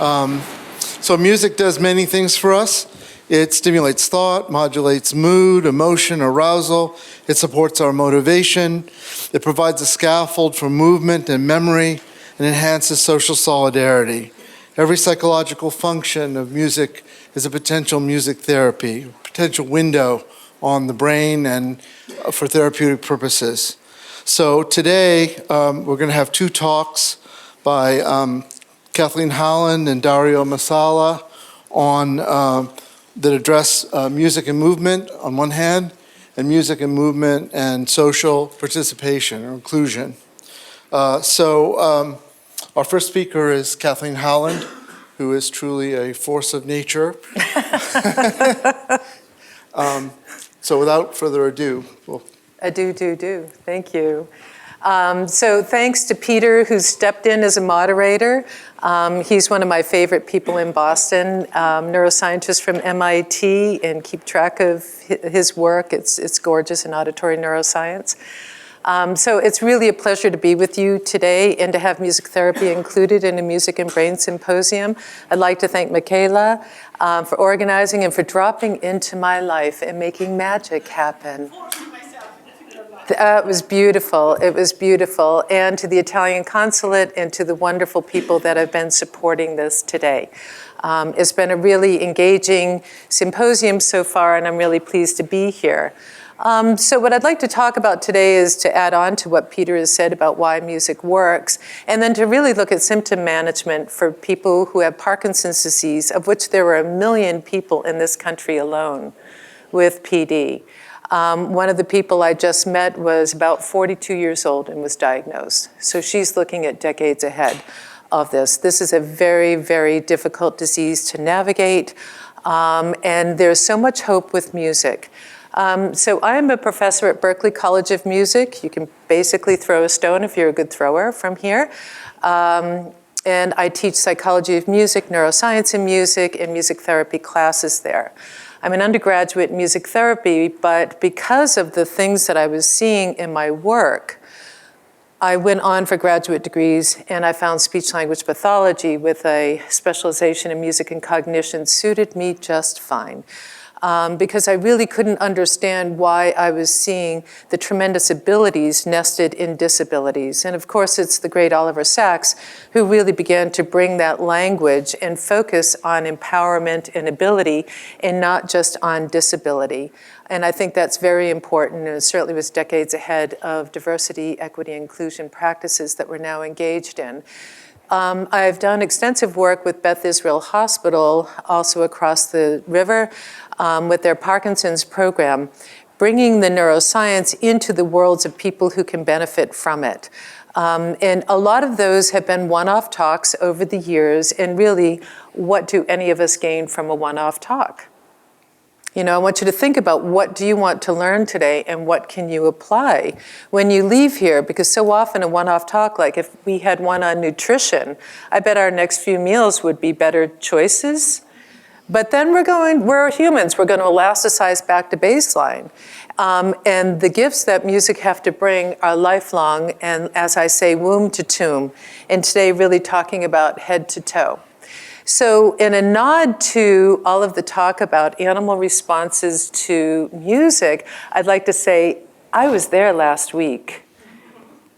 So music does many things for us. It stimulates thought, modulates mood, emotion, arousal. It supports our motivation. It provides a scaffold for movement and memory and enhances social solidarity. Every psychological function of music is a potential music therapy, a potential window on the brain and for therapeutic purposes. So today, we're going to have two talks by Kathleen Holland and Dario Masala on that address music and movement on one hand, and music and movement and social participation or inclusion. Our first speaker is Kathleen Holland, who is truly a force of nature. So without further ado, do. Thank you. So thanks to Peter, who stepped in as a moderator. He's one of my favorite people in Boston, neuroscientist from MIT, and keep track of his work. It's gorgeous in auditory neuroscience. So it's really a pleasure to be with you today and to have music therapy included in a Music and Brain Symposium. I'd like to thank Michaela for organizing and for dropping into my life and making magic happen. It was beautiful. It was beautiful. And to the Italian consulate and to the wonderful people that have been supporting this today. It's been a really engaging symposium so far, and I'm really pleased to be here. So what I'd like to talk about today is to add on to what Peter has said about why music works, and then to really look at symptom management for people who have Parkinson's disease, of which there are 1 million people in this country alone with PD. One of the people I just met was about 42 years old and was diagnosed. So she's looking at decades ahead of this. This is a very, very difficult disease to navigate, and there's so much hope with music. So I'm a professor at Berklee College of Music. You can basically throw a stone if you're a good thrower from here. And I teach psychology of music, neuroscience in music, and music therapy classes there. I'm an undergraduate in music therapy, but because of the things that I was seeing in my work, I went on for graduate degrees, and I found speech-language pathology with a specialization in music and cognition suited me just fine. Because I really couldn't understand why I was seeing the tremendous abilities nested in disabilities. And of course, it's the great Oliver Sacks who really began to bring that language and focus on empowerment and ability and not just on disability. And I think that's very important, and it certainly was decades ahead of diversity, equity, inclusion practices that we're now engaged in. I've done extensive work with Beth Israel Hospital, also across the river, with their Parkinson's program, bringing the neuroscience into the worlds of people who can benefit from it. And a lot of those have been one-off talks over the years, and really, what do any of us gain from a one-off talk? You know, I want you to think about what do you want to learn today and what can you apply when you leave here, because so often a one-off talk, like if we had one on nutrition, I bet our next few meals would be better choices. But then we're humans, we're going to elasticize back to baseline. And the gifts that music have to bring are lifelong, and as I say, womb to tomb. And today really talking about head to toe. So in a nod to all of the talk about animal responses to music, I'd like to say, I was there last week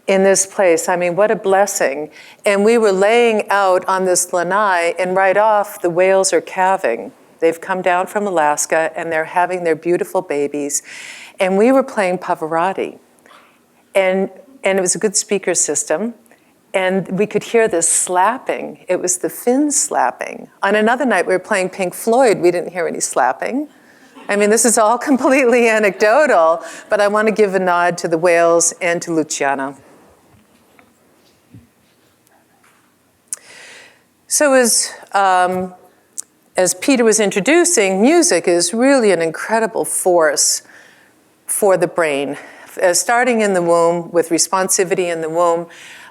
in this place. I mean, what a blessing. And we were laying out on this lanai, and right off, the whales are calving. They've come down from Alaska, and they're having their beautiful babies. And we were playing Pavarotti. And it was a good speaker system. And we could hear this slapping. It was the fins slapping. On another night, we were playing Pink Floyd. We didn't hear any slapping. I mean, this is all completely anecdotal, but I want to give a nod to the whales and to Luciano. So as Peter was introducing, music is really an incredible force for the brain. Starting in the womb, with responsivity in the womb,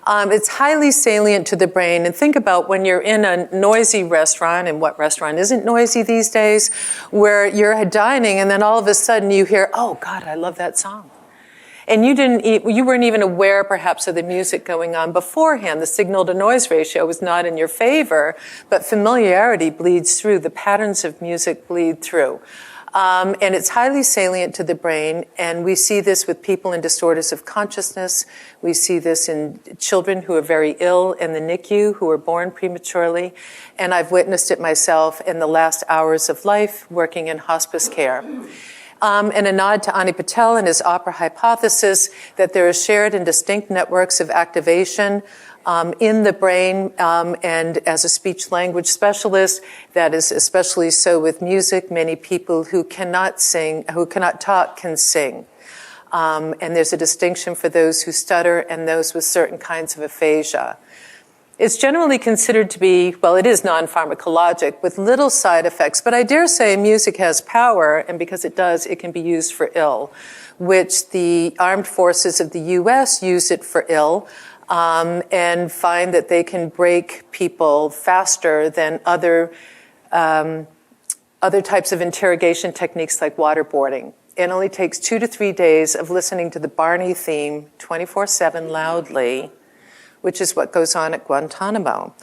it's highly salient to the brain. And think about when you're in a noisy restaurant, and what restaurant isn't noisy these days, where you're dining and then all of a sudden you hear, oh God, I love that song. And you weren't even aware perhaps of the music going on beforehand. The signal to noise ratio was not in your favor, but familiarity bleeds through. The patterns of music bleed through. And it's highly salient to the brain, and we see this with people in disorders of consciousness. We see this in children who are very ill in the NICU, who are born prematurely, and I've witnessed it myself in the last hours of life working in hospice care. And a nod to Ani Patel and his opera hypothesis that there are shared and distinct networks of activation in the brain, and as a speech-language specialist, that is especially so with music. Many people who cannot sing, who cannot talk, can sing. And there's a distinction for those who stutter and those with certain kinds of aphasia. It's generally considered to be, well, it is non-pharmacologic with little side effects, but I dare say music has power, and because it does, it can be used for ill, which the armed forces of the U.S. use it for ill, and find that they can break people faster than other types of interrogation techniques like waterboarding. It only takes 2 to 3 days of listening to the Barney theme 24/7 loudly, which is what goes on at Guantanamo.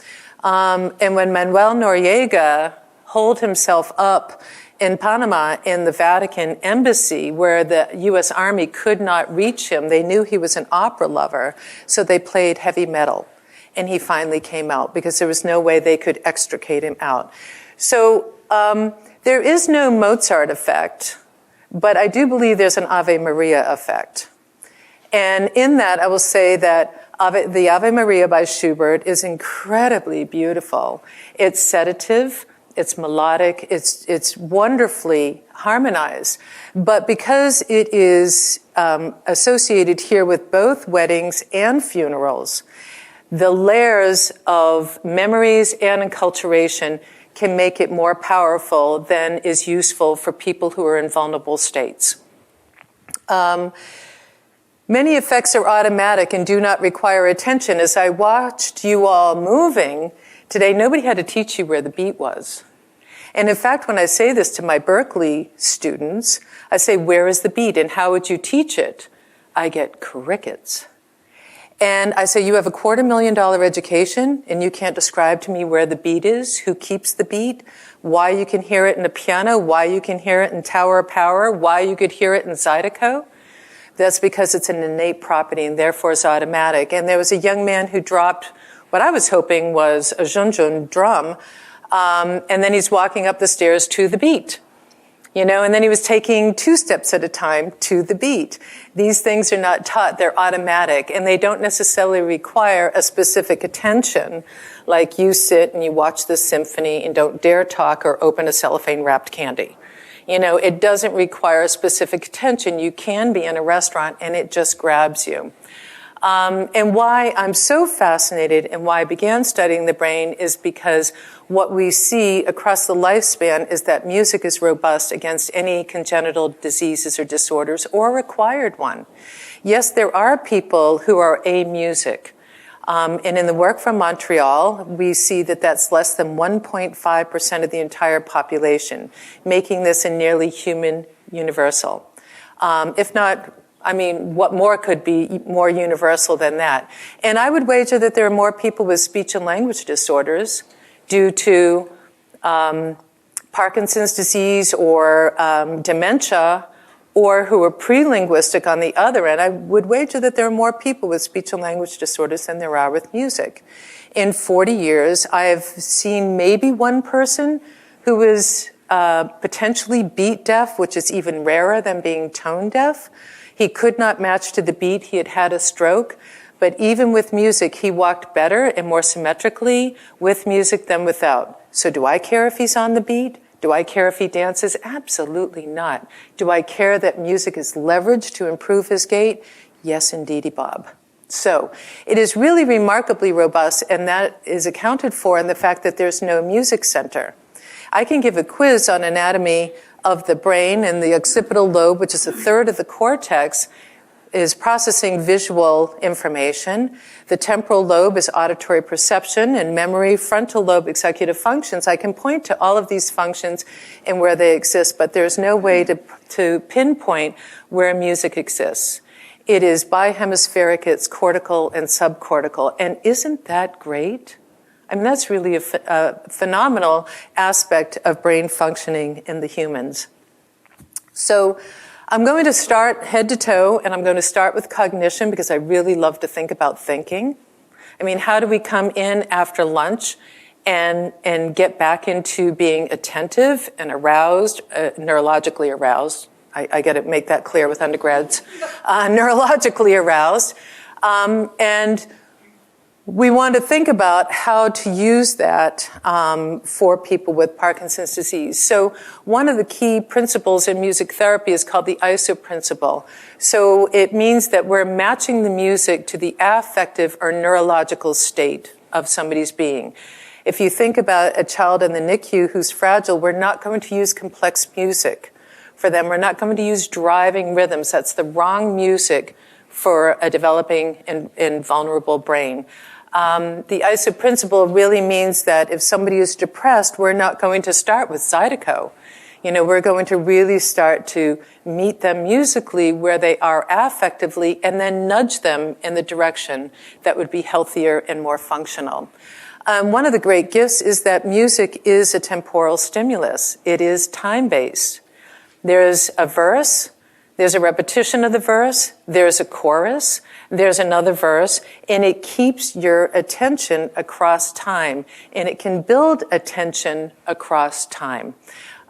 And when Manuel Noriega holed himself up in Panama in the Vatican embassy where the U.S. Army could not reach him, they knew he was an opera lover, so they played heavy metal. And he finally came out because there was no way they could extricate him out. So there is no Mozart effect, but I do believe there's an Ave Maria effect. And in that, I will say that the Ave Maria by Schubert is incredibly beautiful. It's sedative, it's melodic, it's wonderfully harmonized. But because it is associated here with both weddings and funerals, the layers of memories and enculturation can make it more powerful than is useful for people who are in vulnerable states. Many effects are automatic and do not require attention. As I watched you all moving today, nobody had to teach you where the beat was. And in fact, when I say this to my Berkeley students, I say, where is the beat and how would you teach it? I get crickets. And I say, you have a $250,000 education and you can't describe to me where the beat is, who keeps the beat, why you can hear it in a piano, why you can hear it in Tower of Power, why you could hear it in Zydeco. That's because it's an innate property and therefore it's automatic. And there was a young man who dropped what I was hoping was a junjun drum, and then he's walking up the stairs to the beat. And then he was taking 2 steps at a time to the beat. These things are not taught, they're automatic, and they don't necessarily require a specific attention, like you sit and you watch the symphony and don't dare talk or open a cellophane-wrapped candy. It doesn't require specific attention. You can be in a restaurant and it just grabs you. And why I'm so fascinated and why I began studying the brain is because what we see across the lifespan is that music is robust against any congenital diseases or disorders or acquired one. Yes, there are people who are amusic. And in the work from Montreal, we see that that's less than 1.5% of the entire population, making this a nearly human universal. If not, what more could be more universal than that? And I would wager that there are more people with speech and language disorders due to Parkinson's disease or dementia, or who are pre-linguistic on the other end. I would wager that there are more people with speech and language disorders than there are with music. In 40 years, I have seen maybe one person who is potentially beat deaf, which is even rarer than being tone deaf. He could not match to the beat. He had had a stroke. But even with music, he walked better and more symmetrically with music than without. So do I care if he's on the beat? Do I care if he dances? Absolutely not. Do I care that music is leveraged to improve his gait? Yes, indeedy, Bob. So it is really remarkably robust, and that is accounted for in the fact that there's no music center. I can give a quiz on anatomy of the brain, and the occipital lobe, which is a third of the cortex, is processing visual information. The temporal lobe is auditory perception and memory. Frontal lobe, executive functions. I can point to all of these functions and where they exist, but there's no way to pinpoint where music exists. It is bihemispheric, it's cortical and subcortical. And isn't that great? I mean, that's really a phenomenal aspect of brain functioning in the humans. So I'm going to start head to toe, and I'm going to start with cognition because I really love to think about thinking. I mean, how do we come in after lunch and get back into being attentive and aroused, neurologically aroused? I got to make that clear with undergrads. Neurologically aroused. And we want to think about how to use that for people with Parkinson's disease. So one of the key principles in music therapy is called the ISO principle. So it means that we're matching the music to the affective or neurological state of somebody's being. If you think about a child in the NICU who's fragile, we're not going to use complex music for them. We're not going to use driving rhythms. That's the wrong music for a developing and vulnerable brain. The ISO principle really means that if somebody is depressed, we're not going to start with Zydeco. We're going to really start to meet them musically where they are affectively and then nudge them in the direction that would be healthier and more functional. One of the great gifts is that music is a temporal stimulus. It is time-based. There's a verse, there's a repetition of the verse, there's a chorus, there's another verse, and it keeps your attention across time, and it can build attention across time.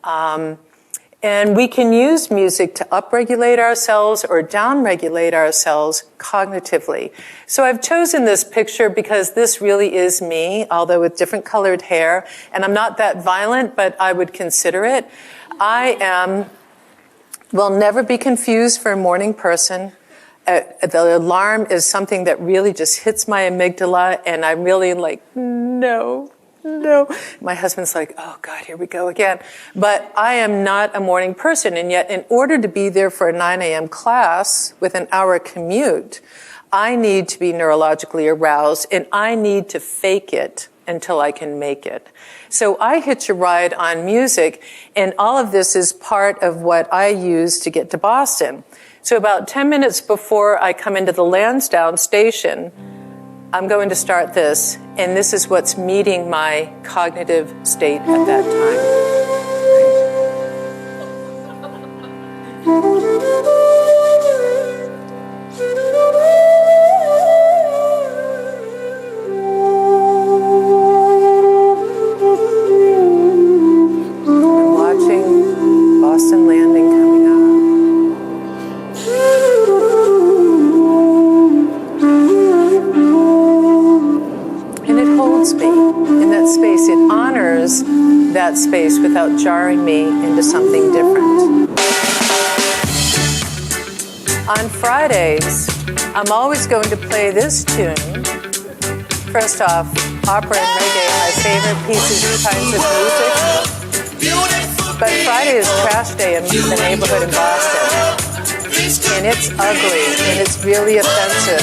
And we can use music to upregulate ourselves or downregulate ourselves cognitively. So I've chosen this picture because this really is me, although with different colored hair, and I'm not that violent, but I would consider it. Will never be confused for a morning person. The alarm is something that really just hits my amygdala, and I'm really like, no. My husband's like, oh God, here we go again. But I am not a morning person, and yet in order to be there for a 9 a.m. class with an hour commute, I need to be neurologically aroused, and I need to fake it until I can make it. So I hitch a ride on music, and all of this is part of what I use to get to Boston. So about 10 minutes before I come into the Lansdowne station, I'm going to start this, and this is what's meeting my cognitive state at that time. Boston Landing coming up. And it holds me in that space. It honors that space without jarring me into something different. On Fridays, I'm always going to play this tune. First off, opera and reggae are my favorite pieces, kinds of music. But Friday is trash day in the neighborhood in Boston. And it's ugly, and it's really offensive.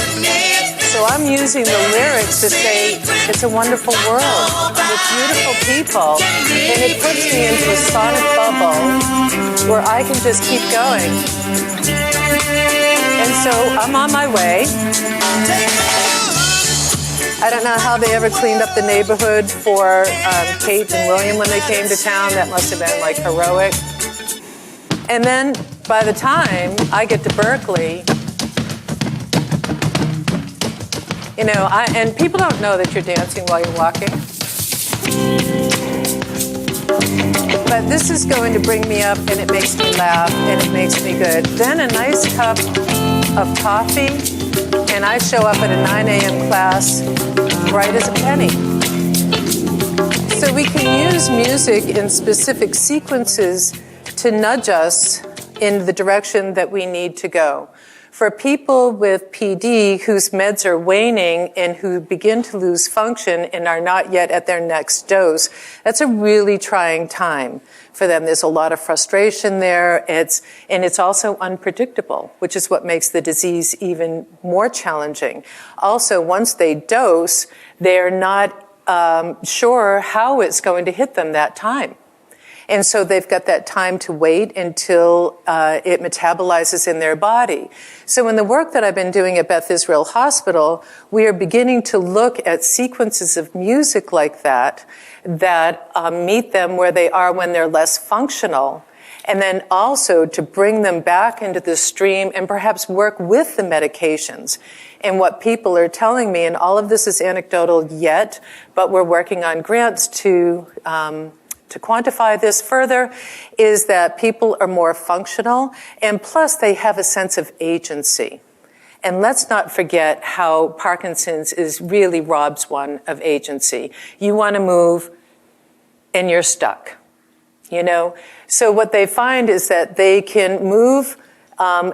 So I'm using the lyrics to say, it's a wonderful world with beautiful people. And it puts me into a sonic bubble where I can just keep going. And so I'm on my way. I don't know how they ever cleaned up the neighborhood for Kate and William when they came to town. That must have been like heroic. And then by the time I get to Berkeley, and people don't know that you're dancing while you're walking. But this is going to bring me up, and it makes me laugh, and it makes me good. Then a nice cup of coffee, and I show up at a 9 a.m. class bright as a penny. So we can use music in specific sequences to nudge us in the direction that we need to go. For people with PD whose meds are waning and who begin to lose function and are not yet at their next dose, that's a really trying time for them. There's a lot of frustration there, and it's also unpredictable, which is what makes the disease even more challenging. Also, once they dose, they're not sure how it's going to hit them that time. And so they've got that time to wait until it metabolizes in their body. So in the work that I've been doing at Beth Israel Hospital, we are beginning to look at sequences of music like that meet them where they are when they're less functional, and then also to bring them back into the stream and perhaps work with the medications. And what people are telling me, and all of this is anecdotal yet, but we're working on grants to quantify this further, is that people are more functional, and plus they have a sense of agency. And let's not forget how Parkinson's really robs one of agency. You want to move, and you're stuck. So what they find is that they can move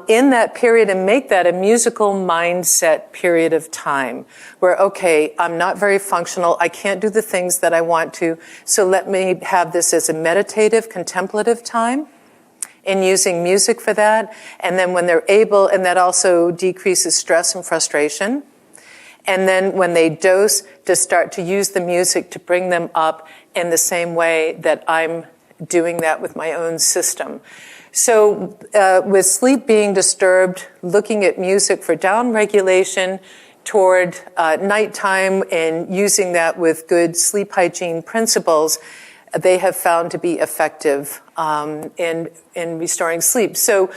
in that period and make that a musical mindset period of time where, okay, I'm not very functional, I can't do the things that I want to, so let me have this as a meditative, contemplative time, and using music for that. And then when they're able, and that also decreases stress and frustration. And then when they dose, to start to use the music to bring them up in the same way that I'm doing that with my own system. So with sleep being disturbed, looking at music for down regulation toward nighttime and using that with good sleep hygiene principles, they have found to be effective in restoring sleep. So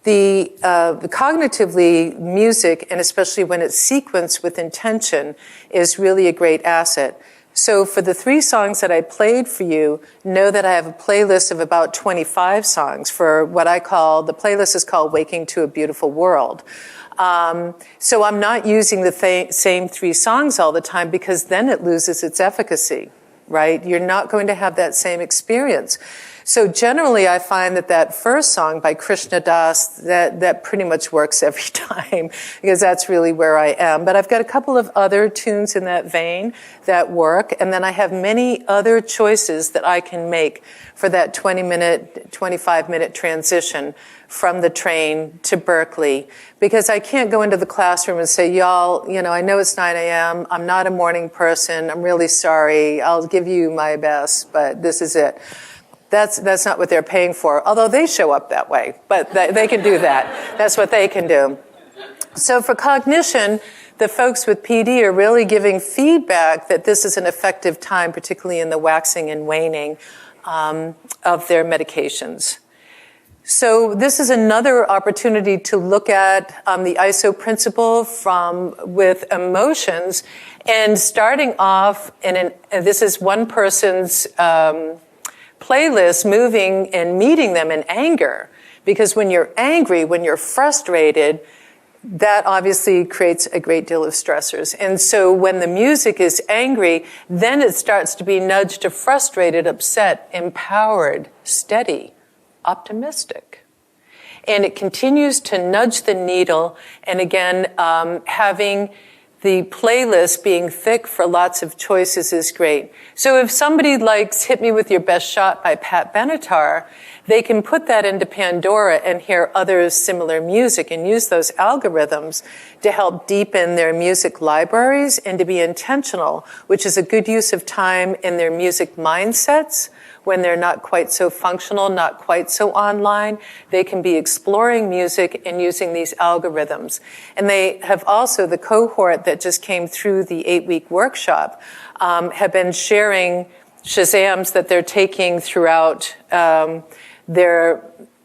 the cognitively, music, and especially when it's sequenced with intention, is really a great asset. So for the 3 songs that I played for you, know that I have a playlist of about 25 songs for what I call, the playlist is called Waking to a Beautiful World. So I'm not using the same 3 songs all the time, because then it loses its efficacy, right? You're not going to have that same experience. So generally, I find that first song by Krishna Das, that pretty much works every time, because that's really where I am. But I've got a couple of other tunes in that vein that work, and then I have many other choices that I can make for that 20-minute, 25-minute transition from the train to Berkeley, because I can't go into the classroom and say, y'all, I know it's 9 a.m., I'm not a morning person, I'm really sorry, I'll give you my best, but this is it. That's not what they're paying for, although they show up that way, but they can do that. That's what they can do. So for cognition, the folks with PD are really giving feedback that this is an effective time, particularly in the waxing and waning of their medications. So this is another opportunity to look at the ISO principle with emotions, and starting off this is one person's playlist, moving and meeting them in anger. Because when you're angry, when you're frustrated, that obviously creates a great deal of stressors. And so when the music is angry, then it starts to be nudged to frustrated, upset, empowered, steady, optimistic. And it continues to nudge the needle. And again, having the playlist being thick for lots of choices is great. So if somebody likes Hit Me With Your Best Shot by Pat Benatar, they can put that into Pandora and hear other similar music and use those algorithms to help deepen their music libraries and to be intentional, which is a good use of time in their music mindsets. When they're not quite so functional, not quite so online, they can be exploring music and using these algorithms. And they have also, the cohort that just came through the 8-week workshop, have been sharing Shazams that they're taking throughout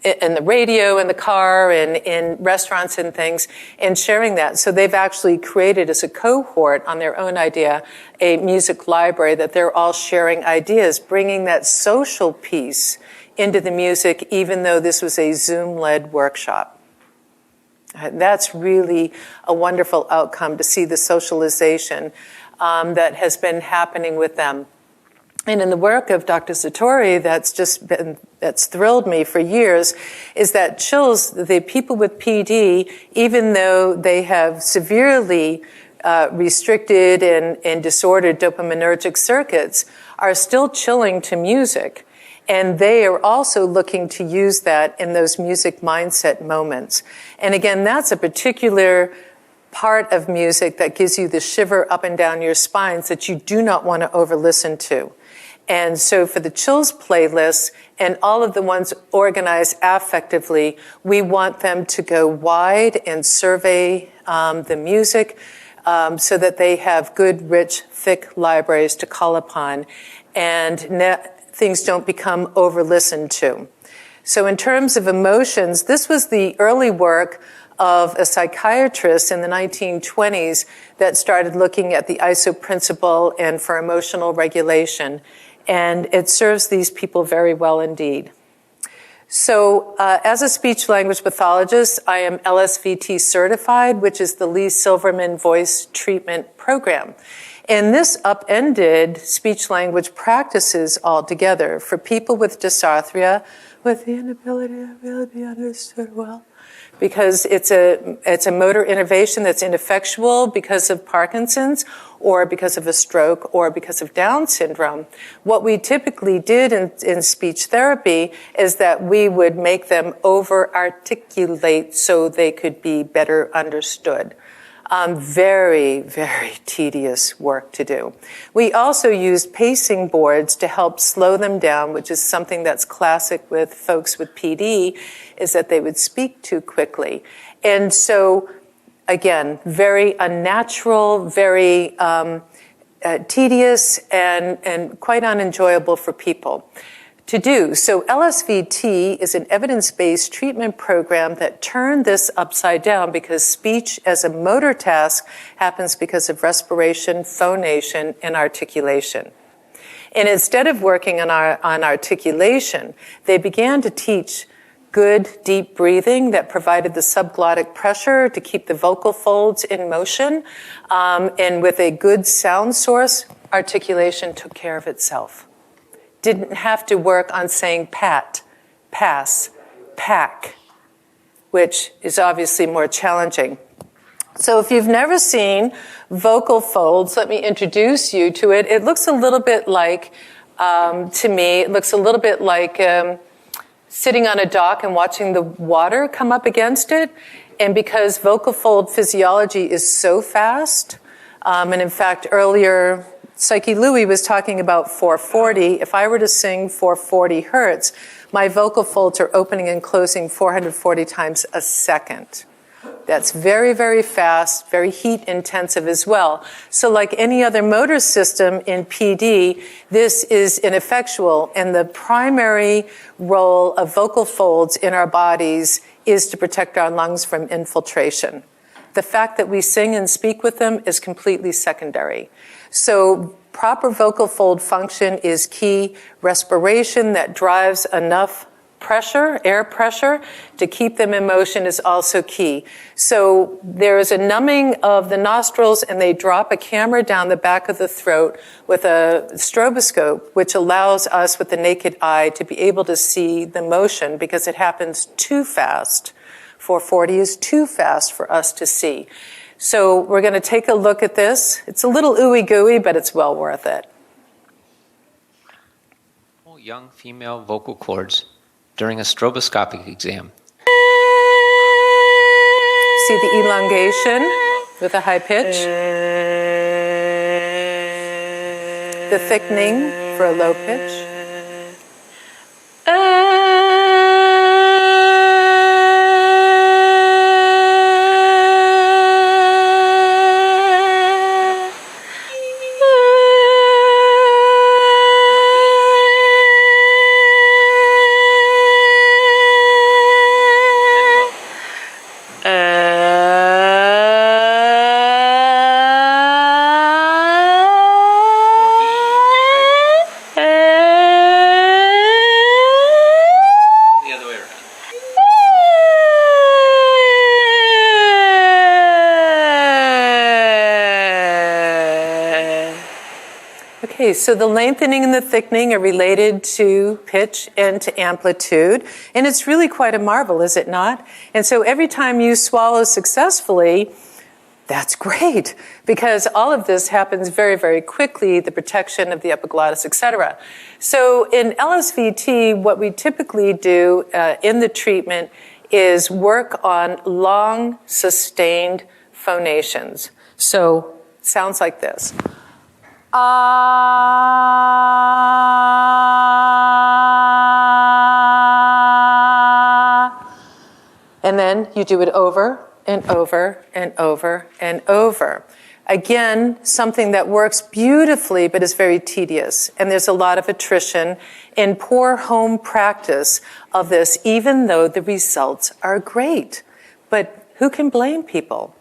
in the radio, in the car, and in restaurants and things, and sharing that. So they've actually created, as a cohort on their own idea, a music library that they're all sharing ideas, bringing that social piece into the music, even though this was a Zoom-led workshop. That's really a wonderful outcome, to see the socialization that has been happening with them. And in the work of Dr. Satori, that's thrilled me for years, is that chills, the people with PD, even though they have severely restricted and disordered dopaminergic circuits, are still chilling to music. And they are also looking to use that in those music mindset moments. And again, that's a particular part of music that gives you the shiver up and down your spines that you do not want to over-listen to. And so for the Chills playlists and all of the ones organized affectively, we want them to go wide and survey the music so that they have good, rich, thick libraries to call upon, and things don't become over-listened to. So in terms of emotions, this was the early work of a psychiatrist in the 1920s that started looking at the ISO principle and for emotional regulation. And it serves these people very well indeed. So as a speech language pathologist, I am LSVT certified, which is the Lee Silverman Voice Treatment Program. And this upended speech language practices altogether for people with dysarthria, with the inability to really be understood well, because it's a motor innervation that's ineffectual because of Parkinson's or because of a stroke or because of Down syndrome. What we typically did in speech therapy is that we would make them over-articulate so they could be better understood. Very, very tedious work to do. We also used pacing boards to help slow them down, which is something that's classic with folks with PD, is that they would speak too quickly. And so, again, very unnatural, very tedious, and quite unenjoyable for people to do. So LSVT is an evidence-based treatment program that turned this upside down because speech as a motor task happens because of respiration, phonation, and articulation. And instead of working on articulation, they began to teach good, deep breathing that provided the subglottic pressure to keep the vocal folds in motion. And with a good sound source, articulation took care of itself. Didn't have to work on saying pat, pass, pack, which is obviously more challenging. So if you've never seen vocal folds, let me introduce you to it. It looks a little bit like, to me, it looks a little bit like sitting on a dock and watching the water come up against it. And because vocal fold physiology is so fast, and in fact earlier, Psyche Louie was talking about 440. If I were to sing 440 hertz, my vocal folds are opening and closing 440 times a second. That's very, very fast, very heat intensive as well. So like any other motor system in PD, this is ineffectual. And the primary role of vocal folds in our bodies is to protect our lungs from infiltration. The fact that we sing and speak with them is completely secondary. So proper vocal fold function is key. Respiration that drives enough pressure, air pressure, to keep them in motion is also key. So there is a numbing of the nostrils, and they drop a camera down the back of the throat with a stroboscope, which allows us with the naked eye to be able to see the motion because it happens too fast. 440 is too fast for us to see. So we're going to take a look at this. It's a little ooey gooey, but it's well worth it. Young female vocal cords during a stroboscopic exam. See the elongation with a high pitch? The thickening for a low pitch? Okay, so the lengthening and the thickening are related to pitch and to amplitude, and it's really quite a marvel, is it not? And so every time you swallow successfully, that's great, because all of this happens very, very quickly, the protection of the epiglottis, etc. So in LSVT, what we typically do in the treatment is work on long, sustained phonations. So sounds like this. ah. And then you do it over and over and over and over. Again, something that works beautifully but is very tedious. And there's a lot of attrition and poor home practice of this, even though the results are great. But who can blame people?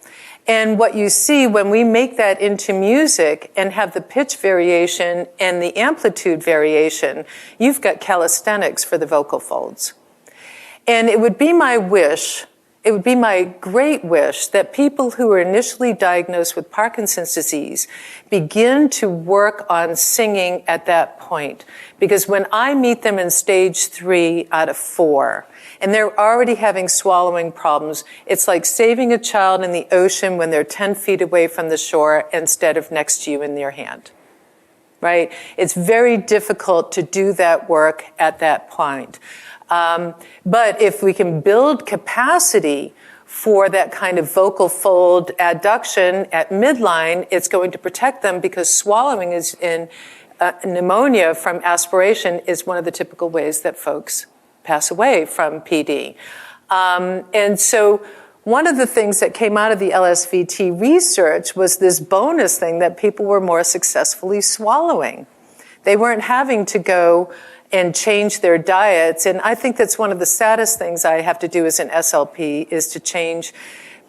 And what you see when we make that into music and have the pitch variation and the amplitude variation, you've got calisthenics for the vocal folds. And it would be my wish, it would be my great wish that people who are initially diagnosed with Parkinson's disease begin to work on singing at that point. Because when I meet them in stage 3 out of 4, and they're already having swallowing problems, it's like saving a child in the ocean when they're 10 feet away from the shore instead of next to you in your hand. Right? It's very difficult to do that work at that point. But if we can build capacity for that kind of vocal fold adduction at midline, it's going to protect them because swallowing is in pneumonia from aspiration is one of the typical ways that folks pass away from PD. And so one of the things that came out of the LSVT research was this bonus thing that people were more successfully swallowing. They weren't having to go and change their diets. And I think that's one of the saddest things I have to do as an SLP is to change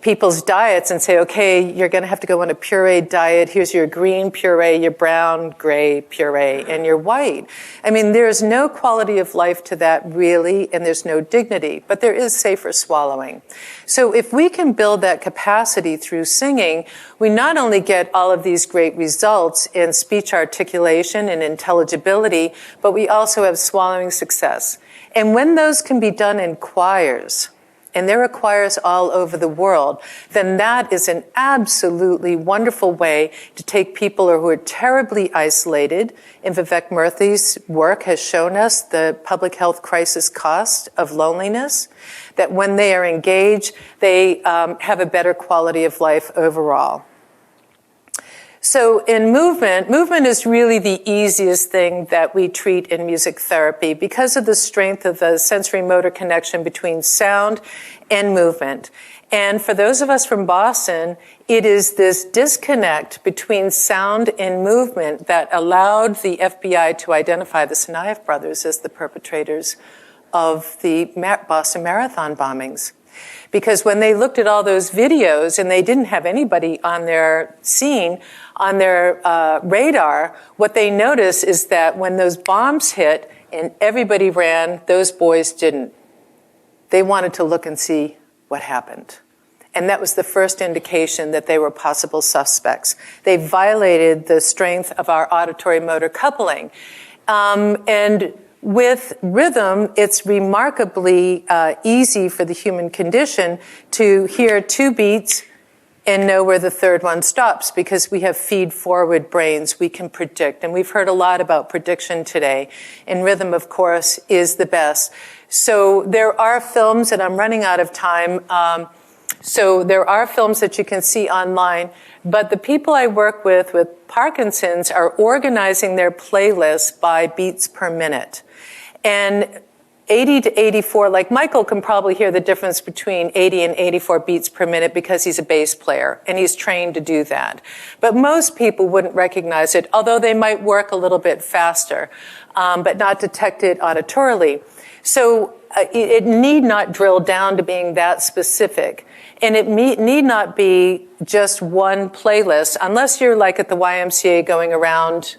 people's diets and say, okay, you're going to have to go on a pureed diet. Here's your green puree, your brown, gray puree, and your white. I mean, there's no quality of life to that really, and there's no dignity, but there is safer swallowing. So if we can build that capacity through singing, we not only get all of these great results in speech articulation and intelligibility, but we also have swallowing success. And when those can be done in choirs, and there are choirs all over the world, then that is an absolutely wonderful way to take people who are terribly isolated. And Vivek Murthy's work has shown us the public health crisis cost of loneliness, that when they are engaged, they have a better quality of life overall. So in movement is really the easiest thing that we treat in music therapy because of the strength of the sensory motor connection between sound and movement. And for those of us from Boston, it is this disconnect between sound and movement that allowed the FBI to identify the Tsarnaev brothers as the perpetrators of the Boston Marathon bombings. Because when they looked at all those videos and they didn't have anybody on their scene, on their radar, what they noticed is that when those bombs hit and everybody ran, those boys didn't. They wanted to look and see what happened. And that was the first indication that they were possible suspects. They violated the strength of our auditory motor coupling. And with rhythm, it's remarkably easy for the human condition to hear 2 beats and know where the third one stops because we have feed-forward brains. We can predict. And we've heard a lot about prediction today. And rhythm, of course, is the best. So there are films, and I'm running out of time, so there are films that you can see online. But the people I work with Parkinson's are organizing their playlists by beats per minute. And 80 to 84, like Michael can probably hear the difference between 80 and 84 beats per minute because he's a bass player and he's trained to do that. But most people wouldn't recognize it, although they might work a little bit faster, but not detect it auditorily. So it need not drill down to being that specific. And it need not be just one playlist, unless you're like at the YMCA going around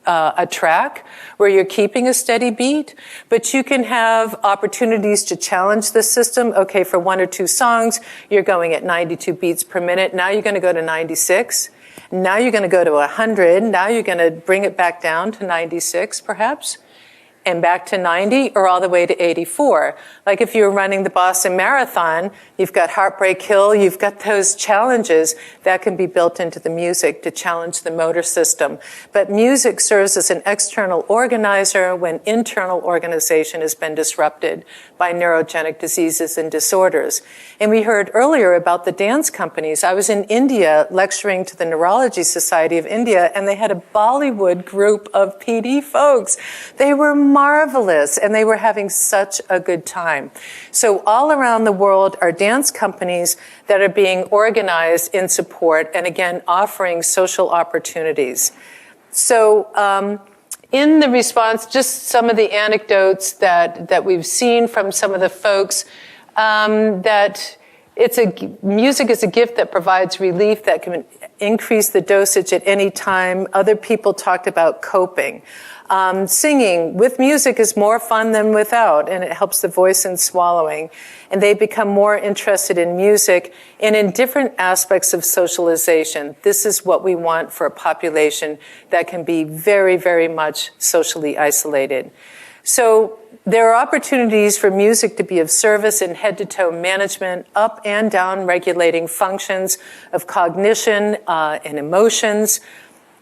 a track where you're keeping a steady beat, but you can have opportunities to challenge the system. Okay, for 1 or 2 songs, you're going at 92 beats per minute. Now you're going to go to 96. Now you're going to go to 100. Now you're going to bring it back down to 96, perhaps. and back to 90 or all the way to 84. Like if you're running the Boston Marathon, you've got Heartbreak Hill, you've got those challenges that can be built into the music to challenge the motor system. But music serves as an external organizer when internal organization has been disrupted by neurogenic diseases and disorders. And we heard earlier about the dance companies. I was in India lecturing to the Neurology Society of India, and they had a Bollywood group of PD folks. They were marvelous, and they were having such a good time. So all around the world are dance companies that are being organized in support and, again, offering social opportunities. So in the response, just some of the anecdotes that we've seen from some of the folks, that music is a gift that provides relief, that can increase the dosage at any time. Other people talked about coping. Singing with music is more fun than without, and it helps the voice in swallowing. And they become more interested in music and in different aspects of socialization. This is what we want for a population that can be very, very much socially isolated. So there are opportunities for music to be of service in head-to-toe management, up and down regulating functions of cognition and emotions.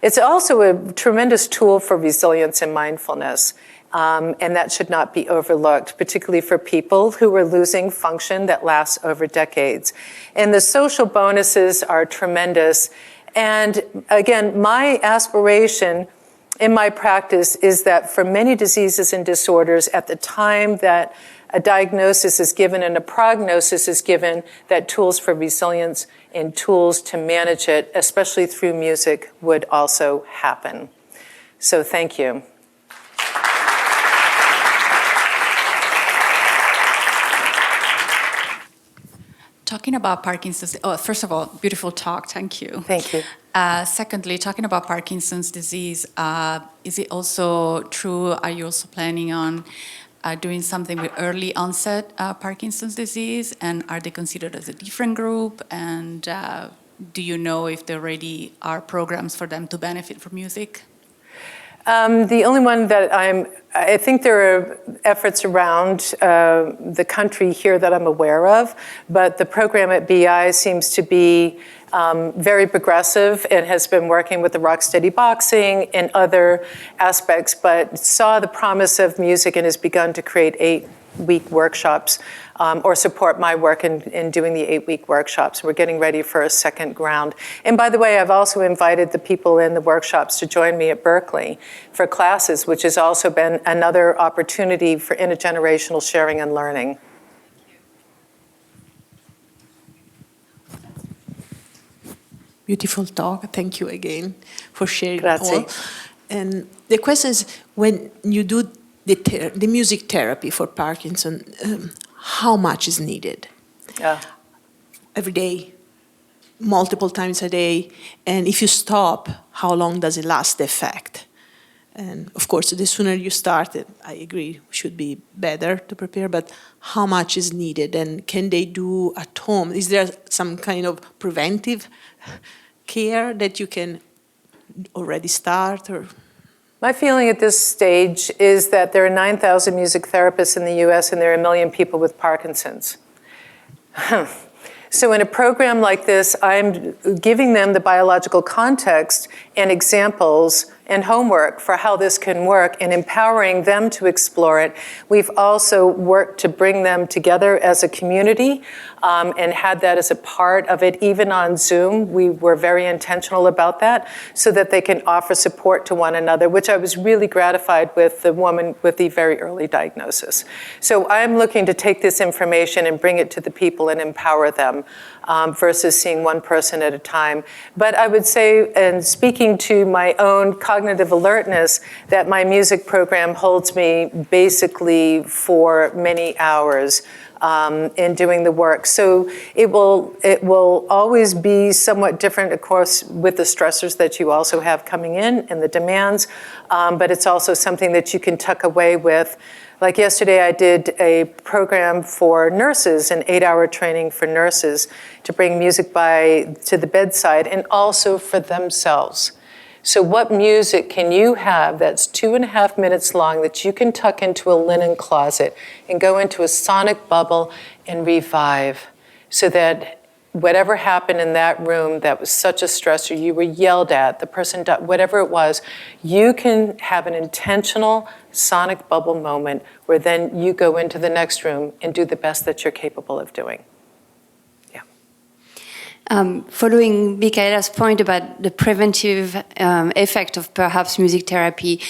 It's also a tremendous tool for resilience and mindfulness, and that should not be overlooked, particularly for people who are losing function that lasts over decades. And the social bonuses are tremendous. And again, my aspiration in my practice is that for many diseases and disorders, at the time that a diagnosis is given and a prognosis is given, that tools for resilience and tools to manage it, especially through music, would also happen. So thank you. Talking about Parkinson's, first of all, beautiful talk, thank you. Thank you. Secondly, talking about Parkinson's disease, is it also true, are you also planning on doing something with early onset Parkinson's disease, and are they considered as a different group? And do you know if there already are programs for them to benefit from music? The only one that I think there are efforts around the country here that I'm aware of, but the program at BI seems to be very progressive and has been working with the Rocksteady Boxing and other aspects, but saw the promise of music and has begun to create 8-week workshops or support my work in doing the 8-week workshops. We're getting ready for a second round. And by the way, I've also invited the people in the workshops to join me at Berkeley for classes, which has also been another opportunity for intergenerational sharing and learning. Beautiful talk. Thank you again for sharing Grazie. all. And the question is, when you do the music therapy for Parkinson, how much is needed? Yeah. Every day, multiple times a day, and if you stop, how long does it last, the effect? And of course, the sooner you start it, I agree, should be better to prepare, but how much is needed, and can they do at home? Is there some kind of preventive care that you can already start? Or My feeling at this stage is that there are 9,000 music therapists in the US and there are 1 million people with Parkinson's. So in a program like this, I'm giving them the biological context and examples and homework for how this can work and empowering them to explore it. We've also worked to bring them together as a community and had that as a part of it. Even on Zoom, we were very intentional about that so that they can offer support to one another, which I was really gratified with the woman with the very early diagnosis. So I'm looking to take this information and bring it to the people and empower them versus seeing one person at a time. But I would say, and speaking to my own cognitive alertness, that my music program holds me basically for many hours in doing the work. So it will always be somewhat different, of course, with the stressors that you also have coming in and the demands, but it's also something that you can tuck away with. Like yesterday, I did a program for nurses, an 8-hour training for nurses to bring music to the bedside and also for themselves. So what music can you have that's 2.5 minutes long that you can tuck into a linen closet and go into a sonic bubble and revive, so that whatever happened in that room that was such a stressor, you were yelled at, the person died, whatever it was, you can have an intentional sonic bubble moment where then you go into the next room and do the best that you're capable of doing. Following Michaela's point about the preventive effect of perhaps music therapy,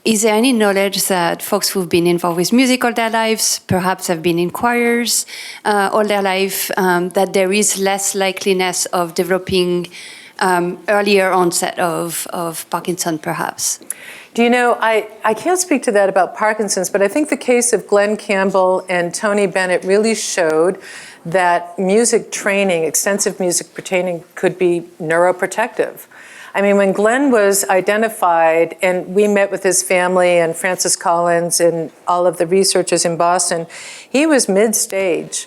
is there any knowledge that folks who've been involved with music all their lives, perhaps have been in choirs all their life, that there is less likeliness of developing earlier onset of Parkinson, perhaps? Do you know, I can't speak to that about Parkinson's, but I think the case of Glenn Campbell and Tony Bennett really showed that music training, extensive music training, could be neuroprotective. I mean, when Glenn was identified, and we met with his family and Francis Collins and all of the researchers in Boston, he was mid-stage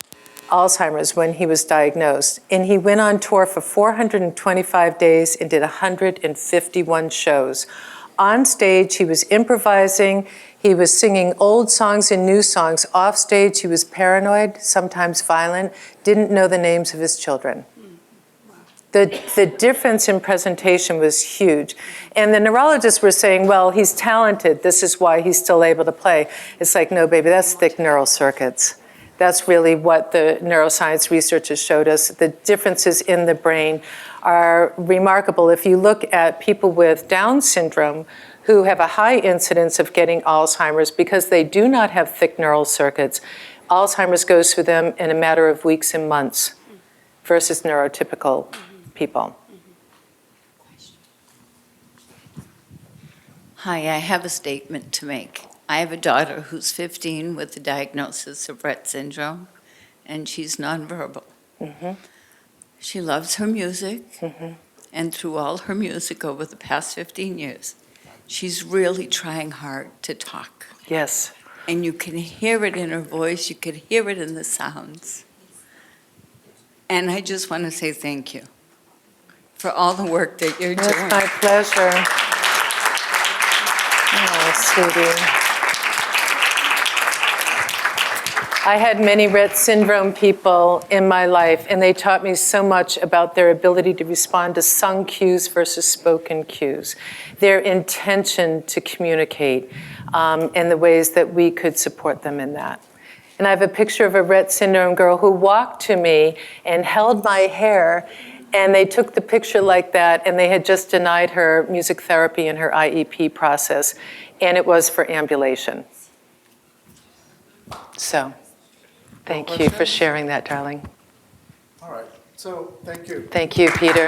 Alzheimer's when he was diagnosed. And he went on tour for 425 days and did 151 shows. On stage, he was improvising, he was singing old songs and new songs. Off stage, he was paranoid, sometimes violent, didn't know the names of his children. The difference in presentation was huge. And the neurologists were saying, well, he's talented, this is why he's still able to play. It's like, no, baby, that's thick neural circuits. That's really what the neuroscience researchers showed us. The differences in the brain are remarkable. If you look at people with Down syndrome who have a high incidence of getting Alzheimer's because they do not have thick neural circuits, Alzheimer's goes through them in a matter of weeks and months versus neurotypical people. Hi, I have a statement to make. I have a daughter who's 15 with the diagnosis of Rett syndrome, and she's nonverbal. Mm-hmm. She loves her music, Mm-hmm. and through all her music over the past 15 years, she's really trying hard to talk. Yes. And you can hear it in her voice, you can hear it in the sounds. And I just want to say thank you for all the work that you're It's doing. my pleasure. Oh, sweetie. I had many Rett syndrome people in my life, and they taught me so much about their ability to respond to sung cues versus spoken cues, their intention to communicate, and the ways that we could support them in that. And I have a picture of a Rett syndrome girl who walked to me and held my hair, and they took the picture like that, and they had just denied her music therapy in her IEP process, and it was for ambulation. So, thank you for sharing that, darling. All right, so thank you. Thank you, Peter.